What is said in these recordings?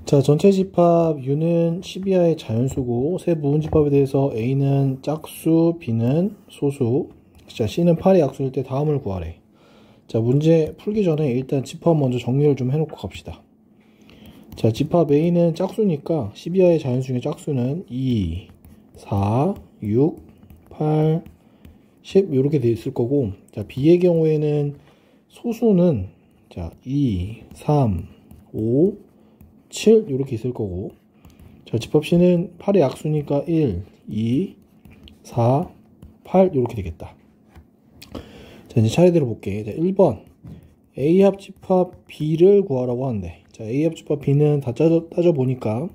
자, 전체 집합 U는 12하의 자연수고 세 부분집합에 대해서 A는 짝수, B는 소수, 자, C는 8의 약수일 때 다음을 구하래. 자, 문제 풀기 전에 일단 집합 먼저 정리를 좀 해놓고 갑시다. 자, 집합 A는 짝수니까 12하의 자연수 중에 짝수는 2, 4, 6, 8, 10 이렇게 돼 있을 거고, 자, B의 경우에는 소수는 자, 2, 3, 5, 7 이렇게 있을 거고, 자, 집합 C는 8의 약수니까 1, 2, 4, 8 이렇게 되겠다. 자, 이제 차례대로 볼게. 자, 1번 A 합집합 B를 구하라고 하는데, 자, A 합집합 B는 다 따져보니까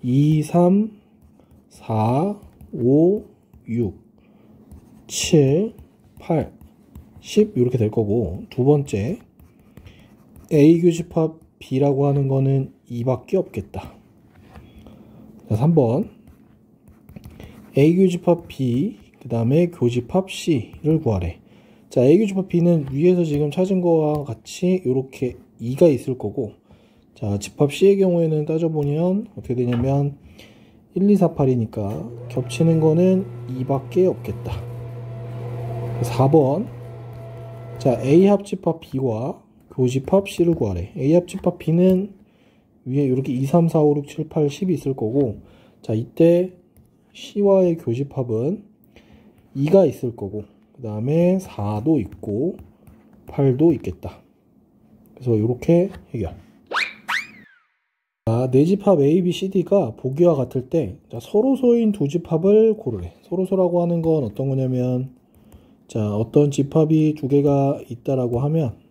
2, 3, 4, 5, 6, 7, 8, 10 이렇게 될 거고, 두 번째 A 교집합 B라고 하는 거는 2밖에 없겠다. 자, 3번 A 교집합 B 그 다음에 교집합 C를 구하래. 자, A 교집합 B는 위에서 지금 찾은 거와 같이 이렇게 2가 있을 거고, 자, 집합 C의 경우에는 따져보면 어떻게 되냐면 1, 2, 4, 8이니까 겹치는 거는 2밖에 없겠다. 4번 자, A 합집합 B와 교집합 C를 구하래. A 합집합 B는 위에 이렇게 2, 3, 4, 5, 6, 7, 8, 10이 있을 거고, 자, 이때 C와의 교집합은 2가 있을 거고, 그 다음에 4도 있고 8도 있겠다. 그래서 이렇게 해결. 자, 네 집합 A, B, C, D가 보기와 같을 때, 자, 서로소인 두 집합을 고르래. 서로소라고 하는 건 어떤 거냐면, 자, 어떤 집합이 두 개가 있다라고 하면,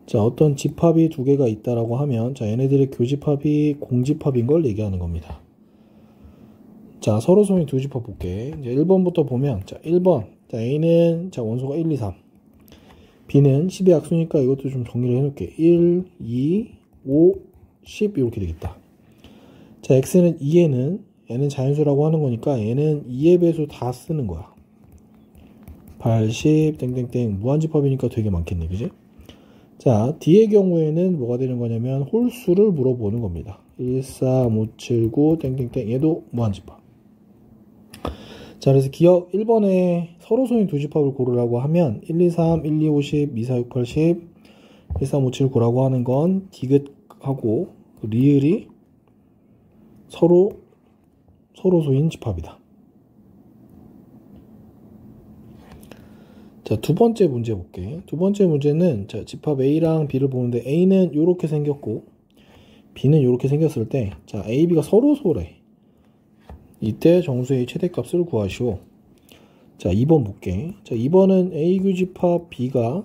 자, 어떤 집합이 두 개가 있다라고 하면, 자, 얘네들의 교집합이 공집합인 걸 얘기하는 겁니다. 자, 서로소인 두 집합 볼게. 이제 1번부터 보면, 자, 1번. 자, A는, 자, 원소가 1, 2, 3. B는 10의 약수니까 이것도 좀 정리를 해놓을게. 1, 2, 5, 10 이렇게 되겠다. 자, X는 2에는, 얘는 자연수라고 하는 거니까 얘는 2의 배수 다 쓰는 거야. 80, 땡땡땡. 무한집합이니까 되게 많겠네, 그지? 자, D의 경우에는 뭐가 되는 거냐면 홀수를 물어보는 겁니다. 1, 4, 5, 7, 9, 땡땡땡. 얘도 무한집합. 자, 그래서 기억 1번에 서로소인 두 집합을 고르라고 하면 1, 2, 3, 1, 2, 5, 10, 2, 4, 6, 8, 10, 1, 3, 5, 7, 9라고 하는 건 디귿하고 리을이 서로소인 집합이다. 자, 두 번째 문제 볼게. 두 번째 문제는, 자, 집합 A랑 B를 보는데 A는 이렇게 생겼고 B는 이렇게 생겼을 때, 자, A, B가 서로소래. 이때 정수의 최대값을 구하시오. 자, 2번 볼게. 자, 2번은 A 교집합 B가,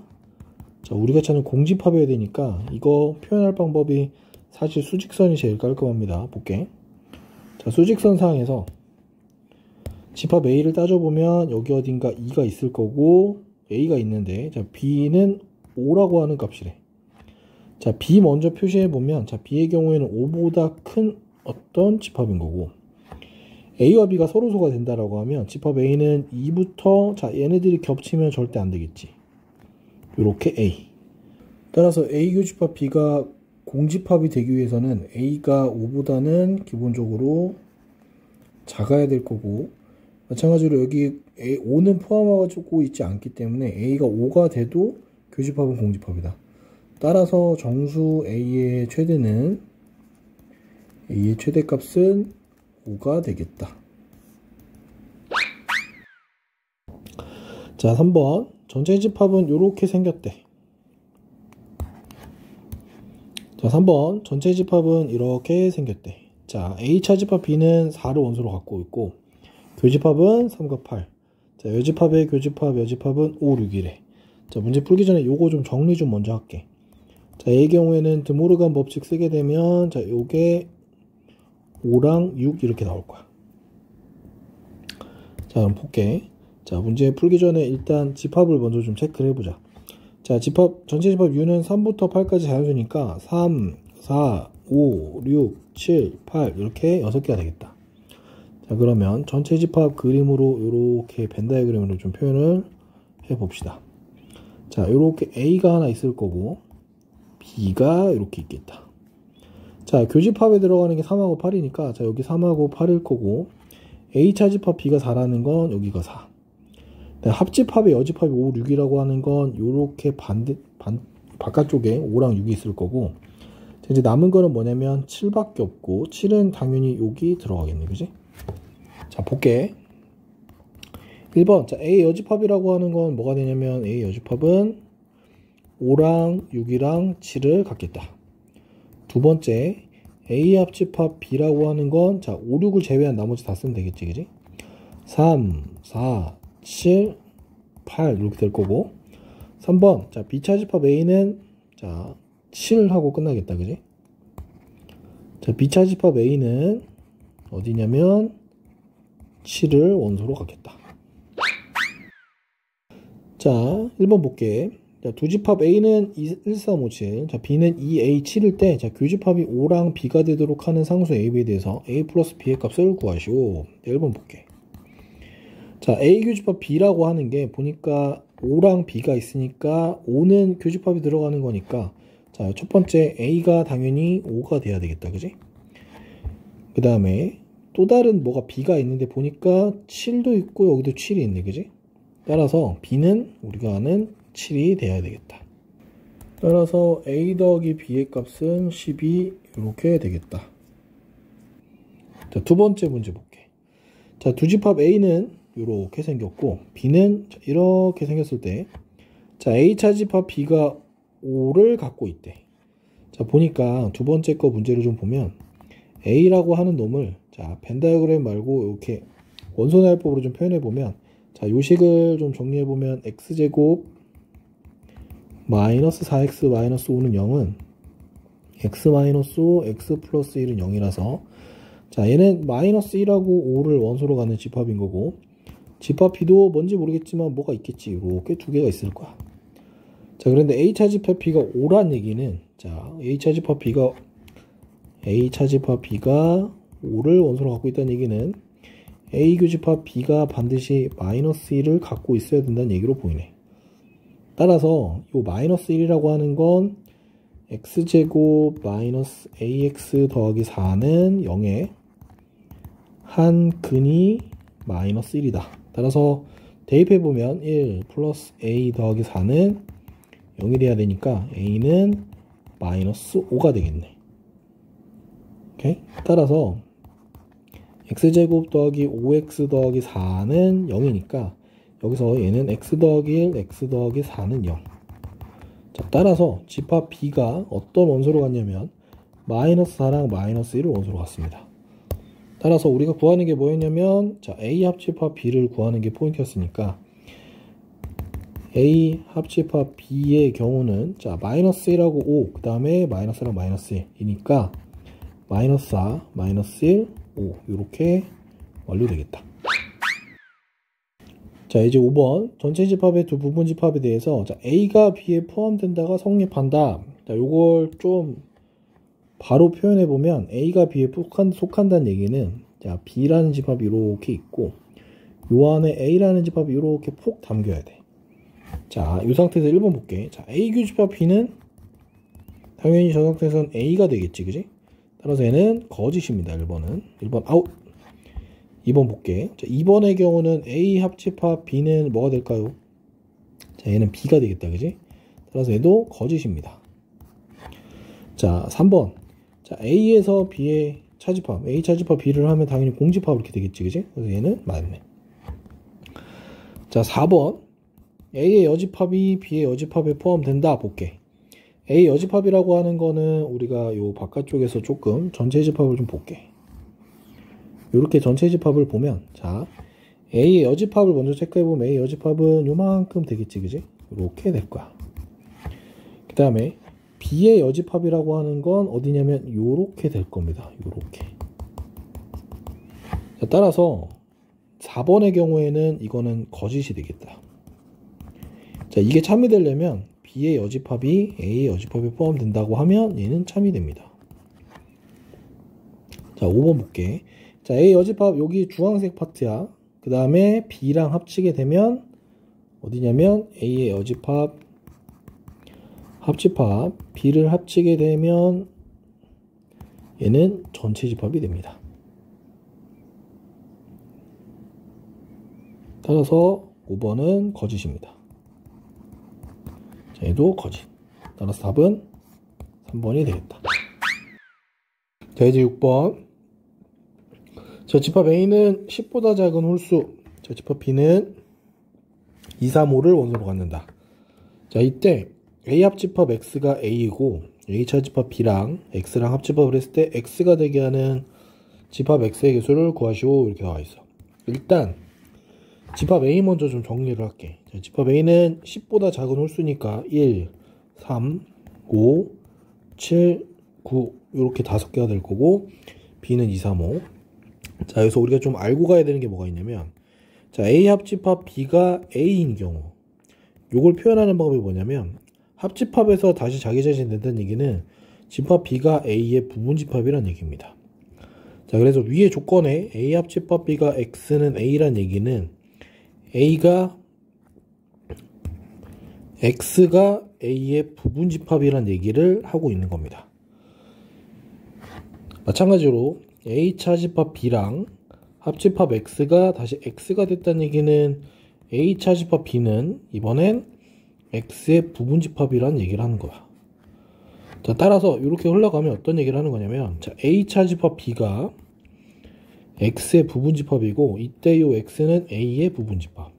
자, 우리가 찾는 공집합이어야 되니까 이거 표현할 방법이 사실 수직선이 제일 깔끔합니다. 볼게. 자, 수직선 상에서 집합 A를 따져보면 여기 어딘가 2가 있을 거고 A가 있는데, 자, B는 5라고 하는 값이래. 자, B 먼저 표시해보면, 자, B의 경우에는 5보다 큰 어떤 집합인 거고, A와 B가 서로소가 된다라고 하면 집합 A는 2부터, 자, 얘네들이 겹치면 절대 안 되겠지. 요렇게 A. 따라서 A 교집합 B가 공집합이 되기 위해서는 A가 5보다는 기본적으로 작아야 될 거고, 마찬가지로 여기 5는 포함하고 있지 않기 때문에 A가 5가 돼도 교집합은 공집합이다. 따라서 정수 A의 최대값은 5가 되겠다. 자, 3번. 전체 집합은 이렇게 생겼대. 자, 3번. 전체 집합은 이렇게 생겼대. 자, A차 집합 B는 4를 원소로 갖고 있고, 교집합은 3과 8. 자, 여집합의 교집합, 여집합은 5, 6이래. 자, 문제 풀기 전에 요거 좀 정리 좀 먼저 할게. 자, A의 경우에는 드모르간 법칙 쓰게 되면, 자, 요게 5랑 6 이렇게 나올 거야. 자, 그럼 볼게. 자, 문제 풀기 전에 일단 집합을 먼저 좀 체크를 해보자. 자, 전체 집합 U는 3부터 8까지 자연수니까 3, 4, 5, 6, 7, 8 이렇게 6개가 되겠다. 자, 그러면 전체 집합 그림으로 이렇게 벤 다이어그램으로 좀 표현을 해봅시다. 자, 요렇게 A가 하나 있을 거고, B가 이렇게 있겠다. 자, 교집합에 들어가는 게 3하고 8이니까, 자, 여기 3하고 8일 거고, A 차집합 B가 4라는 건 여기가 4. 합집합에 여집합이 5, 6이라고 하는 건 요렇게 바깥쪽에 5랑 6이 있을 거고, 자, 이제 남은 거는 뭐냐면 7밖에 없고, 7은 당연히 여기 들어가겠네, 그지? 자, 볼게. 1번. 자, A 여집합이라고 하는 건 뭐가 되냐면, A 여집합은 5랑 6이랑 7을 갖겠다. 두 번째, A 합집합 B라고 하는 건, 자, 5, 6을 제외한 나머지 다 쓰면 되겠지, 그지? 3, 4, 7, 8 이렇게 될 거고. 3번, 자, B 차집합 A는, 자, 7하고 끝나겠다, 그지? 자, B 차집합 A는 어디냐면 7을 원소로 갖겠다. 자, 1번 볼게. 자, 두 집합 A는 1, 3, 5, 7. 자, B는 2A, 7일 때, 자, 교집합이 5랑 B가 되도록 하는 상수 AB에 대해서 A 플러스 B의 값을 구하시오. 1번 볼게. 자, A 교집합 B라고 하는 게 보니까 5랑 B가 있으니까 5는 교집합이 들어가는 거니까, 자, 첫 번째 A가 당연히 5가 돼야 되겠다, 그지? 그 다음에 또 다른 뭐가 B가 있는데 보니까 7도 있고 여기도 7이 있네, 그지? 따라서 B는 우리가 아는 7이 돼야 되겠다. 따라서 A 더하기 B의 값은 12 이렇게 되겠다. 자, 두 번째 문제 볼게. 자, 두 집합 A는 이렇게 생겼고 B는 이렇게 생겼을 때, 자, A 차집합 B가 5를 갖고 있대. 자, 보니까 두 번째 거 문제를 좀 보면 A라고 하는 놈을, 자, 벤 다이어그램 말고 이렇게 원소나열법으로 좀 표현해 보면, 자, 요식을 좀 정리해 보면 x제곱 마이너스 4x 마이너스 5는 0은 x 마이너스 5 x 플러스 1은 0이라서, 자, 얘는 마이너스 1하고 5를 원소로 가는 집합인 거고, 집합 B도 뭔지 모르겠지만 뭐가 있겠지. 이렇게 두 개가 있을 거야. 자, 그런데 A 차집합 B가 5란 얘기는, 자, A 차집합 B가 5를 원소로 갖고 있다는 얘기는 A 교집합 B가 반드시 마이너스 1을 갖고 있어야 된다는 얘기로 보이네. 따라서 이 마이너스 1이라고 하는 건 x제곱 마이너스 ax 더하기 4는 0에 한 근이 마이너스 1이다. 따라서 대입해보면 1 플러스 a 더하기 4는 0이 돼야 되니까 a는 마이너스 5가 되겠네. 오케이? 따라서 x제곱 더하기 5x 더하기 4는 0이니까 여기서 얘는 x 더하기 1, x 더하기 4는 0. 자, 따라서 집합 B가 어떤 원소로 갔냐면 마이너스 4랑 마이너스 1을 원소로 갔습니다. 따라서 우리가 구하는 게 뭐였냐면, 자, A 합집합 B를 구하는 게 포인트였으니까 A 합집합 B의 경우는, 자, 마이너스 1하고 5, 그 다음에 마이너스랑 마이너스 1이니까 마이너스 4, 마이너스 1, 5 이렇게 완료되겠다. 자, 이제 5번 전체 집합의 두 부분 집합에 대해서, 자, A가 B에 포함된다가 성립한다. 자, 요걸 좀 바로 표현해 보면 A가 B에 속한다는 얘기는, 자, B라는 집합이 이렇게 있고 요 안에 A라는 집합이 이렇게 폭 담겨야 돼. 자, 이 상태에서 1번 볼게. 자, A 교집합 B는 당연히 저 상태에서는 A가 되겠지, 그지? 따라서 얘는 거짓입니다. 1번 아웃. 2번 볼게. 자, 2번의 경우는 A 합집합 B는 뭐가 될까요? 자, 얘는 B가 되겠다, 그지? 따라서 얘도 거짓입니다. 자, 3번. 자, A에서 B의 차집합, A 차집합 B를 하면 당연히 공집합 이렇게 되겠지, 그지? 그래서 얘는 맞네. 자, 4번. A의 여집합이 B의 여집합에 포함된다. 볼게. A 여집합이라고 하는 거는 우리가 요 바깥쪽에서 조금 전체 집합을 좀 볼게. 이렇게 전체 집합을 보면, 자, A의 여집합을 먼저 체크해보면 A 여집합은 요만큼 되겠지, 그지? 이렇게 될 거야. 그 다음에 B의 여집합이라고 하는 건 어디냐면 요렇게 될 겁니다. 요렇게. 자, 따라서 4번의 경우에는 이거는 거짓이 되겠다. 자, 이게 참이 되려면 B의 여집합이 A의 여집합에 포함된다고 하면 얘는 참이 됩니다. 자, 5번 볼게. 자, A 여집합 여기 주황색 파트야. 그 다음에 B랑 합치게 되면 어디냐면 A의 여집합 합집합 B를 합치게 되면 얘는 전체 집합이 됩니다. 따라서 5번은 거짓입니다. 자, 얘도 거짓. 따라서 답은 3번이 되겠다. 자, 이제 6번. 자, 집합 A는 10보다 작은 홀수. 자, 집합 B는 2, 3, 5를 원소로 갖는다. 자, 이때 A 합집합 X가 A이고 A 차집합 B랑 X랑 합집합을 했을 때 X가 되게 하는 집합 X의 개수를 구하시오. 이렇게 나와 있어. 일단 집합 A 먼저 좀 정리를 할게. 자, 집합 A는 10보다 작은 홀수니까 1, 3, 5, 7, 9 이렇게 5개가 될 거고 B는 2, 3, 5. 자, 여기서 우리가 좀 알고 가야 되는 게 뭐가 있냐면, 자, A 합집합 B가 A인 경우 요걸 표현하는 방법이 뭐냐면, 합집합에서 다시 자기 자신 된다는 얘기는 집합 B가 A의 부분집합이란 얘기입니다. 자, 그래서 위의 조건에 A 합집합 B가 X는 A란 얘기는 X가 A의 부분집합이란 얘기를 하고 있는 겁니다. 마찬가지로 A 차집합 B랑 합집합 X가 다시 X가 됐다는 얘기는 A 차집합 B는 이번엔 X의 부분집합이라는 얘기를 하는 거야. 자, 따라서 이렇게 흘러가면 어떤 얘기를 하는 거냐면, 자, A 차집합 B가 X의 부분집합이고 이때 요 X는 A의 부분집합.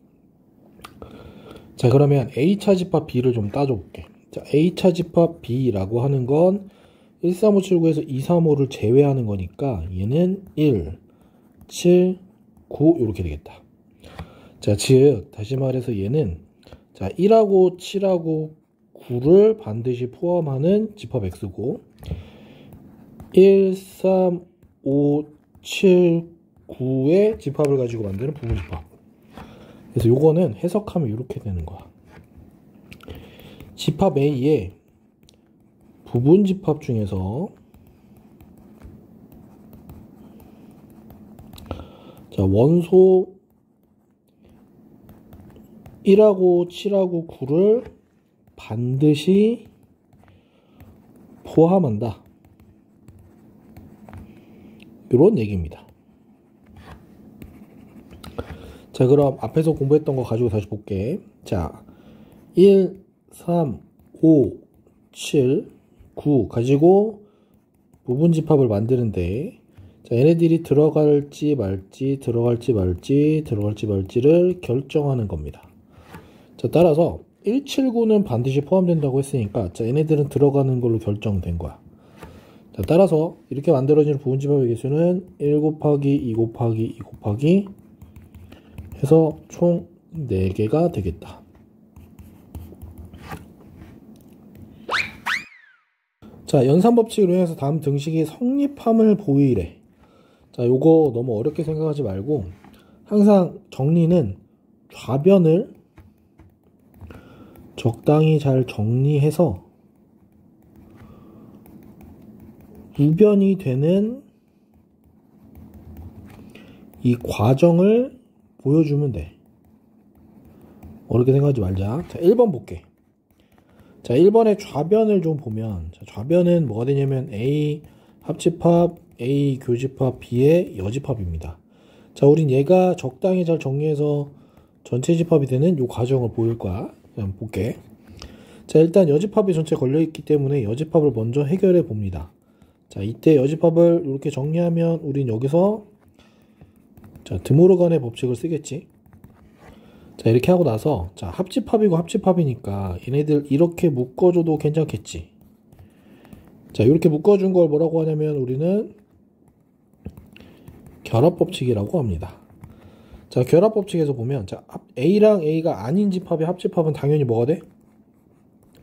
자, 그러면 A 차집합 B를 좀 따져볼게. 자, A 차집합 B라고 하는 건 13579에서 235를 제외하는 거니까 얘는 1, 7, 9 이렇게 되겠다. 자, 즉 다시 말해서 얘는 자 1하고 7하고 9를 반드시 포함하는 집합 X고 1, 3, 5, 7, 9의 집합을 가지고 만드는 부분집합. 그래서 요거는 해석하면 이렇게 되는 거야. 집합 A의 부분집합 중에서 자, 원소 1하고 7하고 9를 반드시 포함한다. 이런 얘기입니다. 자, 그럼 앞에서 공부했던 거 가지고 다시 볼게. 자, 1, 3, 5, 7, 9 가지고 부분집합을 만드는데, 자, 얘네들이 들어갈지 말지를 결정하는 겁니다. 자, 따라서 179는 반드시 포함된다고 했으니까, 자, 얘네들은 들어가는 걸로 결정된 거야. 자, 따라서 이렇게 만들어지는 부분집합의 개수는 1 곱하기 2 곱하기 2 곱하기 해서 총 4개가 되겠다. 자, 연산법칙으로 인해서 다음 등식이 성립함을 보이래. 자, 요거 너무 어렵게 생각하지 말고 항상 정리는 좌변을 적당히 잘 정리해서 우변이 되는 이 과정을 보여주면 돼. 어렵게 생각하지 말자. 자, 1번 볼게. 자, 1번의 좌변을 좀 보면, 자, 좌변은 뭐가 되냐면 A 합집합, A 교집합, B의 여집합입니다. 자, 우린 얘가 적당히 잘 정리해서 전체 집합이 되는 이 과정을 보일 거야. 한번 볼게. 자, 일단 여집합이 전체 걸려있기 때문에 여집합을 먼저 해결해 봅니다. 자, 이때 여집합을 이렇게 정리하면 우린 여기서 자, 드모르간의 법칙을 쓰겠지. 자, 이렇게 하고 나서 자, 합집합이고 합집합이니까 얘네들 이렇게 묶어줘도 괜찮겠지. 자, 이렇게 묶어준 걸 뭐라고 하냐면 우리는 결합법칙이라고 합니다. 자, 결합법칙에서 보면 자, A랑 A가 아닌 집합의 합집합은 당연히 뭐가 돼?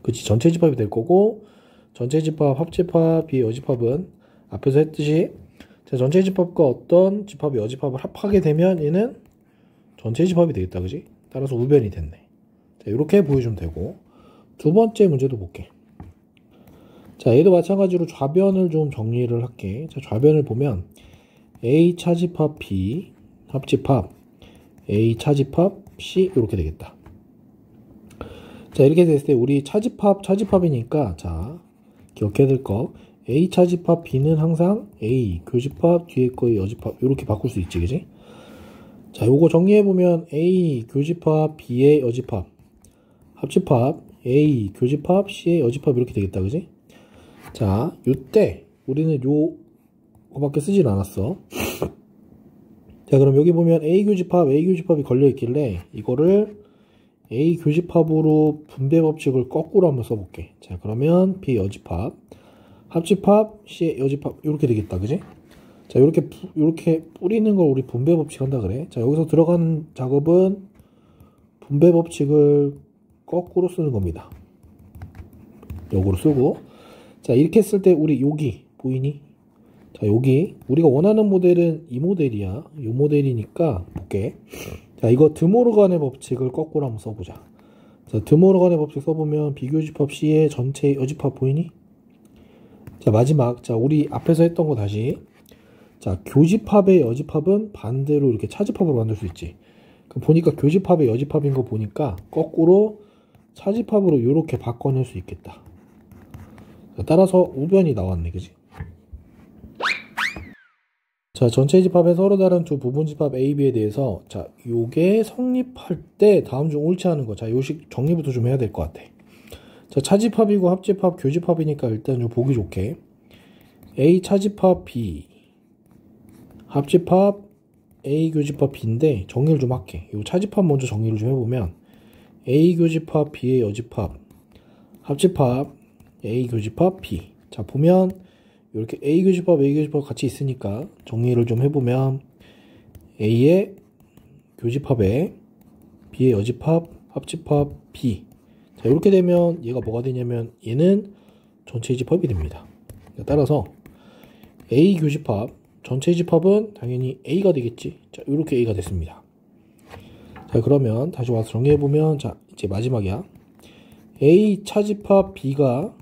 그치, 전체 집합이 될 거고, 전체 집합, 합집합, 여집합은 앞에서 했듯이 자, 전체 집합과 어떤 집합의 여집합을 합하게 되면 얘는 전체 집합이 되겠다. 그지? 따라서 우변이 됐네. 자, 이렇게 보여주면 되고, 두 번째 문제도 볼게. 자, 얘도 마찬가지로 좌변을 좀 정리를 할게. 자, 좌변을 보면 A 차집합 B 합집합 A 차집합 C 이렇게 되겠다. 자, 이렇게 됐을 때 우리 차집합이니까, 자, 기억해야 될 거. A 차집합 B는 항상 A 교집합 뒤에 거의 여집합 이렇게 바꿀 수 있지, 그지? 자, 요거 정리해보면 A 교집합 B의 여집합 합집합 A 교집합 C의 여집합 이렇게 되겠다, 그지? 자, 요때 우리는 요거밖에 쓰진 않았어. 자, 그럼 여기 보면 A 교집합이 걸려있길래 이거를 A 교집합으로 분배 법칙을 거꾸로 한번 써볼게. 자, 그러면 B 여집합 합집합 C의 여집합 이렇게 되겠다, 그지? 자, 요렇게 뿌리는 걸 우리 분배 법칙 한다 그래. 자, 여기서 들어가는 작업은 분배 법칙을 거꾸로 쓰는 겁니다. 역으로 쓰고. 자, 이렇게 했을 때 우리 여기 보이니? 자, 여기 우리가 원하는 모델은 이 모델이야. 이 모델이니까 볼게. 자, 이거 드모르간의 법칙을 거꾸로 한번 써보자. 자, 드모르간의 법칙 써보면 비교집합 C의 전체 여집합 보이니? 자, 마지막. 자, 우리 앞에서 했던 거 다시. 자, 교집합의 여집합은 반대로 이렇게 차집합으로 만들 수 있지. 그럼 보니까 교집합의 여집합인 거 보니까 거꾸로 차집합으로 이렇게 바꿔낼 수 있겠다. 자, 따라서 우변이 나왔네, 그지? 자, 전체 집합의 서로 다른 두 부분 집합 A, B에 대해서 자, 요게 성립할 때 다음 중 옳지 않은 거. 자, 요식 정리부터 좀 해야 될 것 같아. 자, 차집합이고 합집합, 교집합이니까 일단 좀 보기 좋게 A 차집합 B 합집합 A 교집합 B인데 정리를 좀 할게. 요 차집합 먼저 정리를 좀 해보면 A 교집합 B의 여집합 합집합 A 교집합 B. 자, 보면 이렇게 A 교집합 같이 있으니까 정리를 좀 해보면 A의 교집합에 B의 여집합 합집합 B. 자, 이렇게 되면 얘가 뭐가 되냐면 얘는 전체 집합이 됩니다. 따라서 A 교집합 전체 집합은 당연히 A가 되겠지. 자, 이렇게 A가 됐습니다. 자, 그러면 다시 와서 정리해보면 자, 이제 마지막이야. A 차집합 B가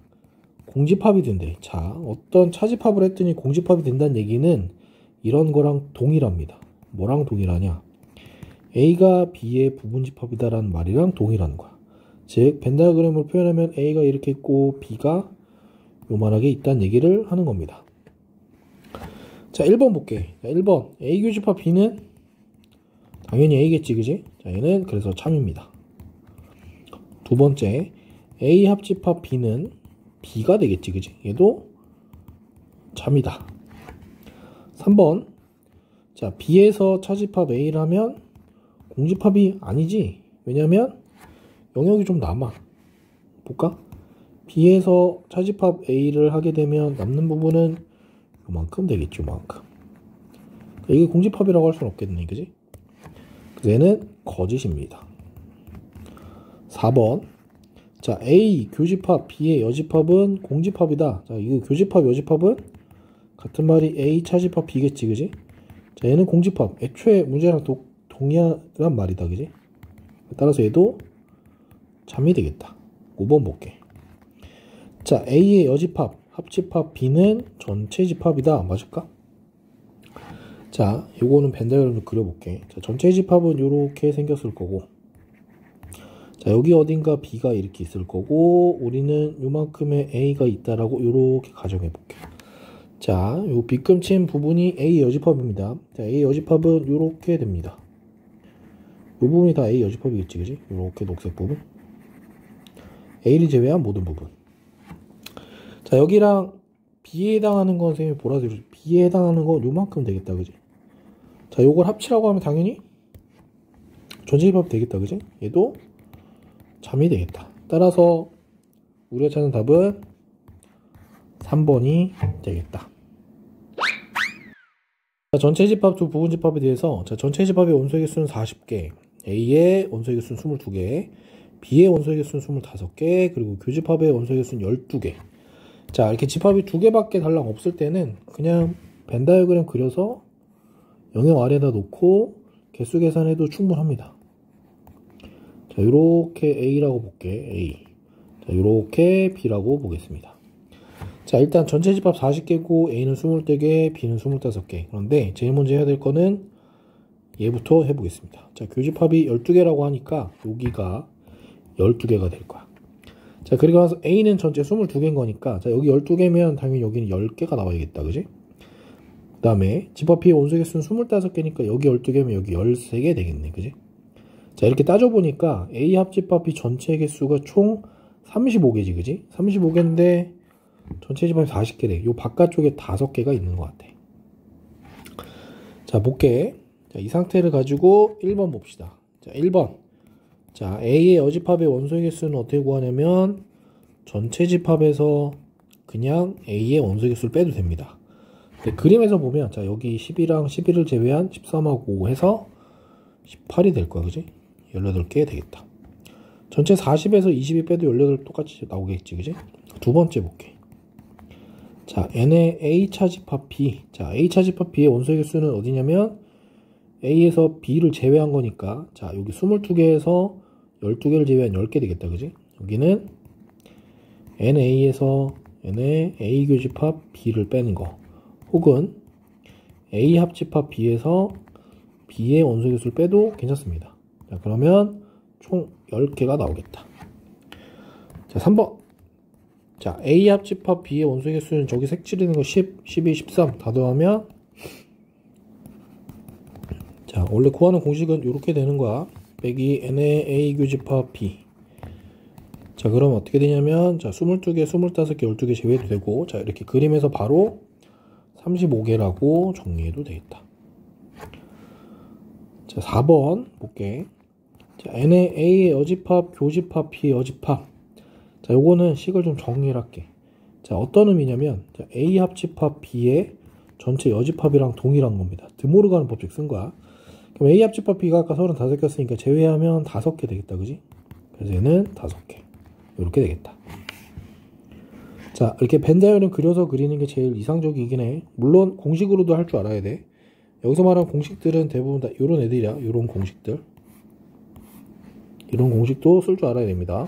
공집합이 된대. 자, 어떤 차집합을 했더니 공집합이 된다는 얘기는 이런 거랑 동일합니다. 뭐랑 동일하냐? A가 B의 부분집합이다라는 말이랑 동일한 거야. 즉, 벤 다이어그램으로 표현하면 A가 이렇게 있고 B가 요만하게 있다는 얘기를 하는 겁니다. 자, 1번 볼게. 자, 1번 A 교집합 B는 당연히 A겠지, 그지? 자, 얘는 그래서 참입니다. 두 번째 A 합집합 B는 B가 되겠지, 그지? 얘도 참이다. 3번 자, B에서 차집합 A라면 공집합이 아니지. 왜냐면 영역이 좀 남아. 볼까? B에서 차집합 A를 하게 되면 남는 부분은 요만큼 되겠죠, 요만큼. 이게 공집합이라고 할 수는 없겠네, 그지? 얘는 거짓입니다. 4번 자, A 교집합 B의 여집합은 공집합이다. 자, 이거 교집합 여집합은 같은 말이 A 차집합 B겠지, 그지? 자, 얘는 공집합. 애초에 문제랑 동일한 말이다, 그지? 따라서 얘도 참이 되겠다. 5번 볼게. 자, A의 여집합 합집합 B는 전체 집합이다. 맞을까? 자, 요거는 벤 다이어그램 좀 그려볼게. 자, 전체 집합은 요렇게 생겼을 거고, 자, 여기 어딘가 B가 이렇게 있을 거고, 우리는 요만큼의 A가 있다라고 요렇게 가정해 볼게. 자, 요 빗금친 부분이 A 여집합입니다. 자, A 여집합은 요렇게 됩니다. 요 부분이 다 A 여집합이겠지, 그지? 요렇게 녹색 부분. A를 제외한 모든 부분. 자, 여기랑 B에 해당하는 건 선생님이 보라색으로 B에 해당하는 건 요만큼 되겠다, 그지? 자, 요걸 합치라고 하면 당연히 전체 집합이 되겠다, 그지? 얘도 참이 되겠다. 따라서 우리가 찾는 답은 3번이 되겠다. 자, 전체 집합 두 부분 집합에 대해서 자, 전체 집합의 원소의 개수는 40개, A의 원소의 개수는 22개, B의 원소의 개수는 25개, 그리고 교집합의 원소의 개수는 12개. 자, 이렇게 집합이 2개밖에 달랑 없을 때는 그냥 벤 다이어그램 그려서 영역 아래에다 놓고 개수 계산해도 충분합니다. 자, 요렇게 A라고 볼게. A. 자, 요렇게 B라고 보겠습니다. 자, 일단 전체 집합 40개고 A는 20개, B는 25개. 그런데 제일 먼저 해야 될 거는 얘부터 해보겠습니다. 자, 교집합이 12개라고 하니까 여기가 12개가 될 거야. 자, 그리고 나서 A는 전체 22개인 거니까, 자, 여기 12개면 당연히 여기는 10개가 나와야겠다. 그지? 그 다음에 집합 B의 원소 개수는 25개니까 여기 12개면 여기 13개 되겠네. 그지? 자, 이렇게 따져보니까 A 합집합 B 전체 개수가 총 35개지. 그지? 35개인데 전체 집합이 40개래. 요 바깥쪽에 5개가 있는 것 같아. 자, 볼게. 자, 이 상태를 가지고 1번 봅시다. 자, 1번. 자, A의 여집합의 원소의 개수는 어떻게 구하냐면 전체 집합에서 그냥 A의 원소의 개수를 빼도 됩니다. 근데 그림에서 보면 자, 여기 10이랑 11을 제외한 13하고 5 해서 18이 될 거야. 그지? 18개 되겠다. 전체 40에서 20이 빼도 18 똑같이 나오겠지. 그지? 두 번째 볼게. 자, n의 A차 집합 B. 자, A차 집합 B의 원소의 개수는 어디냐면 A에서 B를 제외한 거니까 자, 여기 22개에서 12개를 제외한 10개 되겠다. 그지? 여기는 NA에서 N의 A 교집합 B를 빼는 거 혹은 A 합집합 B에서 B의 원소의 개수를 빼도 괜찮습니다. 자, 그러면 총 10개가 나오겠다. 자, 3번. 자, A 합집합 B의 원소의 개수는 저기 색칠이는 거 10, 12, 13 다 더하면 자, 원래 구하는 공식은 이렇게 되는 거야. 빼기 N의 A 교집합 B. 자, 그럼 어떻게 되냐면 자, 22개, 25개, 12개 제외해도 되고 자, 이렇게 그림에서 바로 35개라고 정리해도 되겠다. 자, 4번 볼게. 자, N의 A의 여집합, 교집합, B의 여집합. 자, 요거는 식을 좀 정리를 할게. 자, 어떤 의미냐면 자, A 합집합 B의 전체 여집합이랑 동일한 겁니다. 드모르가는 법칙 쓴 거야. 그럼 A 합집합 B가 아까 35개였으니까 제외하면 5개 되겠다. 그지? 그래서 얘는 5개. 이렇게 되겠다. 자, 이렇게 벤 다이어그램 그려서 그리는 게 제일 이상적이긴 해. 물론 공식으로도 할 줄 알아야 돼. 여기서 말하는 공식들은 대부분 다 요런 애들이야. 요런 공식들. 이런 공식도 쓸 줄 알아야 됩니다.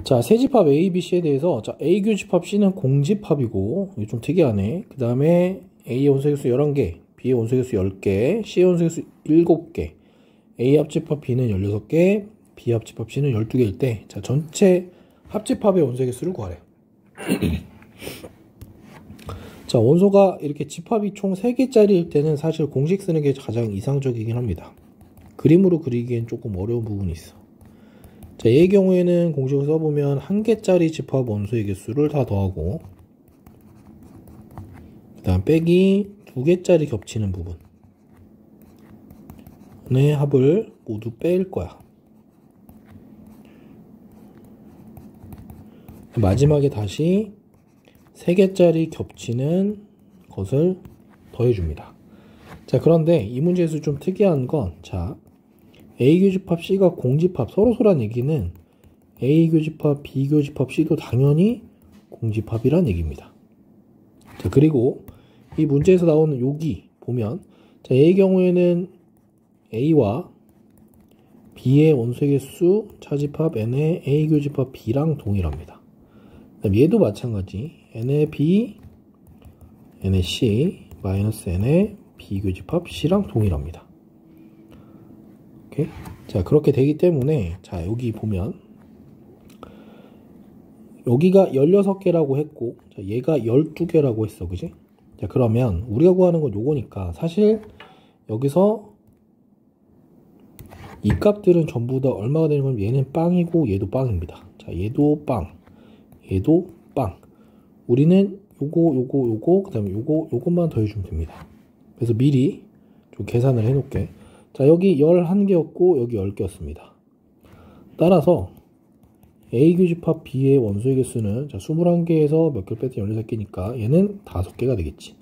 자, 세집합 A, B, C에 대해서 자, A 교집합 C는 공집합이고 이거 좀 특이하네. 그 다음에 A의 원소의 개수 11개, B의 원소의 개수 10개, C의 원소의 개수 7개, A 합집합 B는 16개, B 합집합 C는 12개일 때 자, 전체 합집합의 원소의 개수를 구하래. 자, 원소가 이렇게 집합이 총 3개짜리일 때는 사실 공식 쓰는 게 가장 이상적이긴 합니다. 그림으로 그리기엔 조금 어려운 부분이 있어. 자, 얘의 경우에는 공식을 써보면 1개짜리 집합 원소의 개수를 다 더하고 그 다음 빼기 2개짜리 겹치는 부분의 합을 모두 뺄 거야. 마지막에 다시 3개짜리 겹치는 것을 더해줍니다. 자, 그런데 이 문제에서 좀 특이한 건 자, A 교집합 C가 공집합 서로란 얘기는 A 교집합 B 교집합 C도 당연히 공집합이란 얘기입니다. 자, 그리고 이 문제에서 나오는 여기 보면 자, A의 경우에는 A와 B의 원소의 개수 차집합 N의 A 교집합 B랑 동일합니다. 그다음 얘도 마찬가지 N의 B, N의 C, 마이너스 N의 B 교집합 C랑 동일합니다. 자, 그렇게 되기 때문에 자, 여기 보면 여기가 16개라고 했고 자, 얘가 12개라고 했어. 그지? 자, 그러면 우리가 구하는 건 요거니까 사실 여기서 이 값들은 전부 다 얼마가 되는 건 얘는 빵이고 얘도 빵입니다. 자, 얘도 빵, 얘도 빵. 우리는 요거 그 다음에 요것만 더해주면 됩니다. 그래서 미리 좀 계산을 해 놓을게. 자, 여기 11개였고 여기 10개였습니다. 따라서 A 교집합 B의 원소의 개수는 자, 21개에서 몇 개를 뺐더니 16개니까 얘는 5개가 되겠지.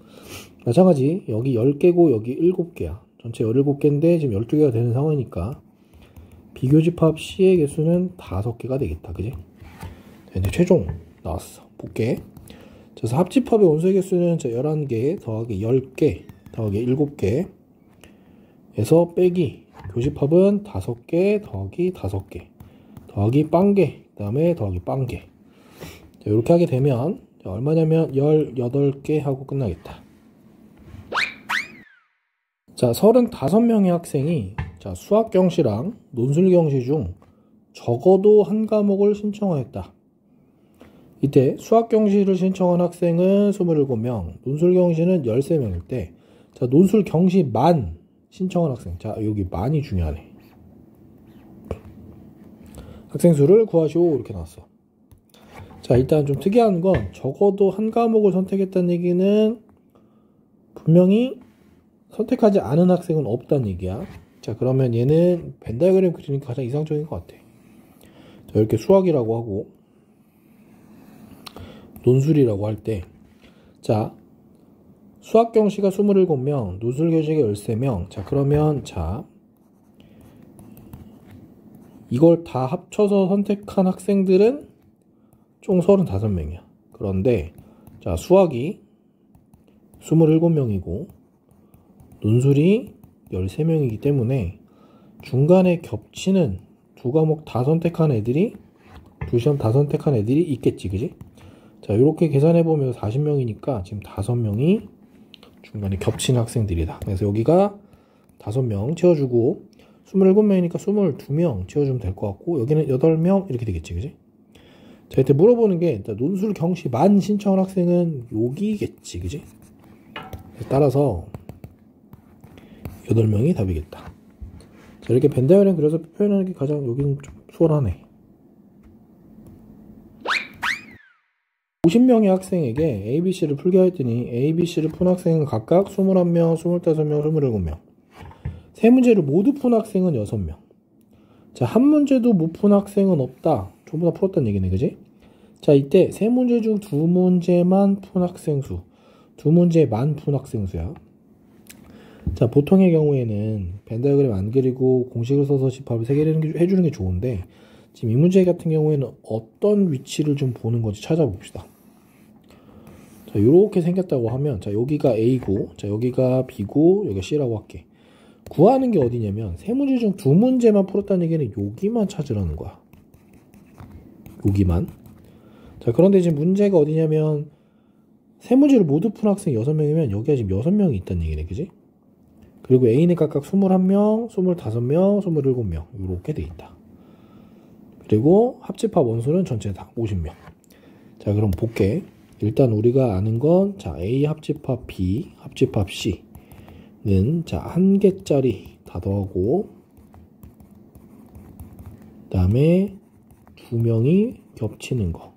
마찬가지 여기 10개고 여기 7개야. 전체 17개인데 지금 12개가 되는 상황이니까 B 교집합 C의 개수는 5개가 되겠다. 그지? 이제 최종 나왔어. 볼게. 그래서 합집합의 원소의 개수는 자, 11개 더하기 10개 더하기 7개 에서 빼기 교집합은 5개 더하기 5개 더하기 빵개 그 다음에 더하기 빵개. 자, 이렇게 하게 되면 자, 얼마냐면 18개 하고 끝나겠다. 자, 35명의 학생이 자, 수학 경시랑 논술 경시 중 적어도 한 과목을 신청하였다. 이때 수학 경시를 신청한 학생은 27명, 논술 경시는 13명일 때, 자, 논술 경시만 신청한 학생. 자, 여기 만이 중요하네. 학생 수를 구하시오. 이렇게 나왔어. 자, 일단 좀 특이한 건 적어도 한 과목을 선택했다는 얘기는 분명히 선택하지 않은 학생은 없다는 얘기야. 자, 그러면 얘는 벤 다이어그램 그리는 게 가장 이상적인 것 같아. 자, 이렇게 수학이라고 하고 논술이라고 할 때, 자, 수학 경시가 27명, 논술 경시가 13명. 자, 그러면 자, 이걸 다 합쳐서 선택한 학생들은 총 35명이야. 그런데 자, 수학이 27명이고 논술이 13명이기 때문에 중간에 겹치는 두 과목 다 선택한 애들이, 두 시험 다 선택한 애들이 있겠지, 그지? 자, 이렇게 계산해보면 40명이니까 지금 5명이 중간에 겹치는 학생들이다. 그래서 여기가 5명 채워주고 27명이니까 22명 채워주면 될 것 같고, 여기는 8명 이렇게 되겠지, 그지? 자, 이때 물어보는 게 논술 경시만 신청한 학생은 여기겠지, 그지? 따라서 8명이 답이겠다. 자, 이렇게 벤 다이어그램 그려서 표현하는 게 가장 여기는 좀 수월하네. 50명의 학생에게 ABC를 풀게 했더니 ABC를 푼 학생은 각각 21명, 25명, 27명. 세 문제를 모두 푼 학생은 6명. 자, 한 문제도 못 푼 학생은 없다. 전부 다 풀었다는 얘기네, 그지? 자, 이때 세 문제 중 두 문제만 푼 학생 수, 두 문제만 푼 학생 수야. 자, 보통의 경우에는 벤 다이어그램 안 그리고 공식을 써서 집합을 3개 해주는 게 좋은데, 지금 이 문제 같은 경우에는 어떤 위치를 좀 보는 건지 찾아봅시다. 자, 요렇게 생겼다고 하면, 자, 여기가 A고, 자, 여기가 B고, 여기가 C라고 할게. 구하는 게 어디냐면, 세 문제 중 두 문제만 풀었다는 얘기는 여기만 찾으라는 거야. 여기만. 자, 그런데 지금 문제가 어디냐면, 세 문제를 모두 푼 학생 6명이면 여기가 지금 6명이 있다는 얘기네, 그지? 그리고 A는 각각 21명, 25명, 27명 이렇게 돼 있다. 그리고 합집합 원수는 전체 다 50명. 자, 그럼 볼게. 일단 우리가 아는 건, 자, A 합집합 B, 합집합 C는 자, 1개짜리 다 더하고, 그 다음에 2명이 겹치는 거.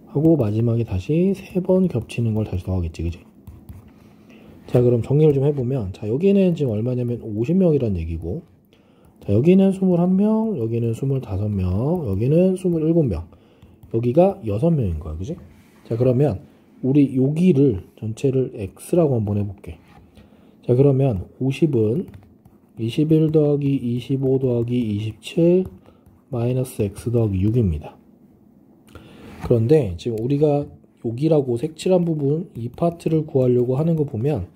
하고 마지막에 다시 3번 겹치는 걸 다시 더하겠지, 그지? 자, 그럼 정리를 좀 해보면, 자, 여기는 지금 얼마냐면 50명이란 얘기고, 자, 여기는 21명, 여기는 25명, 여기는 27명, 여기가 6명인 거야, 그지? 자, 그러면 우리 여기를 전체를 x라고 한번 해볼게. 자, 그러면 50은 21 더하기 25 더하기 27 마이너스 x 더하기 6입니다. 그런데 지금 우리가 여기라고 색칠한 부분, 이 파트를 구하려고 하는 거 보면,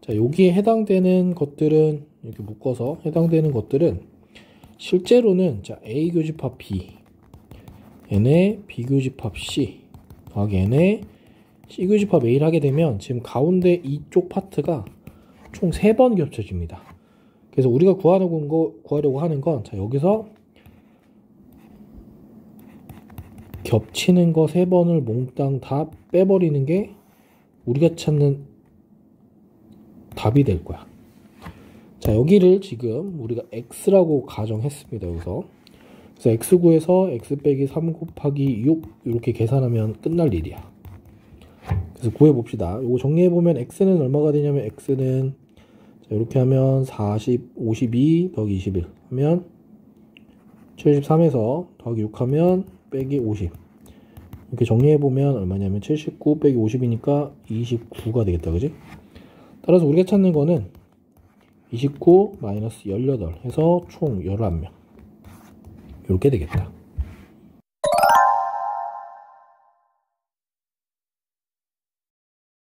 자, 여기에 해당되는 것들은, 이렇게 묶어서 해당되는 것들은 실제로는, 자, A 교집합 B, 얘네 B 교집합 C, 더하기 얘네 C 교집합 A를 하게 되면 지금 가운데 이쪽 파트가 총 3번 겹쳐집니다. 그래서 우리가 구하려고 하는 건, 자, 여기서 겹치는 거 3번을 몽땅 다 빼버리는 게 우리가 찾는 답이 될 거야. 자, 여기를 지금 우리가 x라고 가정했습니다. 여기서. 그래서 x 구해서 x 빼기 3 곱하기 6 이렇게 계산하면 끝날 일이야. 그래서 구해봅시다. 이거 정리해보면 x는 얼마가 되냐면, x는 자, 이렇게 하면 52 더하기 21 하면 73에서 더하기 6 하면 빼기 50. 이렇게 정리해보면 얼마냐면 79 빼기 50이니까 29가 되겠다, 그지? 따라서 우리가 찾는 거는 29 마이너스 18 해서 총 11명 이렇게 되겠다.